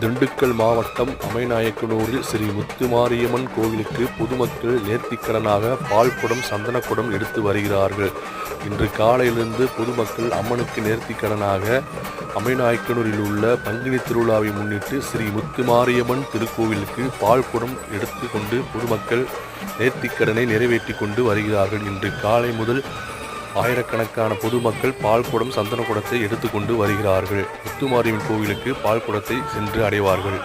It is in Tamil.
திண்டுக்கல் மாவட்டம் அம்மைநாயக்கனூரில் ஸ்ரீ முத்துமாரியம்மன் கோவிலுக்கு பொதுமக்கள் நேர்த்திக்கடனாக பால்குடம் சந்தனக்குடம் எடுத்து வருகிறார்கள். இன்று காலையிலிருந்து பொதுமக்கள் அம்மனுக்கு நேர்த்திக்கடனாக அம்மைநாயக்கனூரில் உள்ள பங்குனி திருவிழாவை முன்னிட்டு ஸ்ரீ முத்துமாரியம்மன் திருக்கோவிலுக்கு பால்குடம் எடுத்து கொண்டு பொதுமக்கள் நேர்த்திக்கடனை நிறைவேற்றி கொண்டு வருகிறார்கள். இன்று காலை முதல் ஆயிரக்கணக்கான பொதுமக்கள் பால்குடம் சந்தனக்குடத்தை எடுத்துக்கொண்டு வருகிறார்கள். முத்துமாரியம்மன் கோவிலுக்கு பால்குடத்தை சென்று அடைவார்கள்.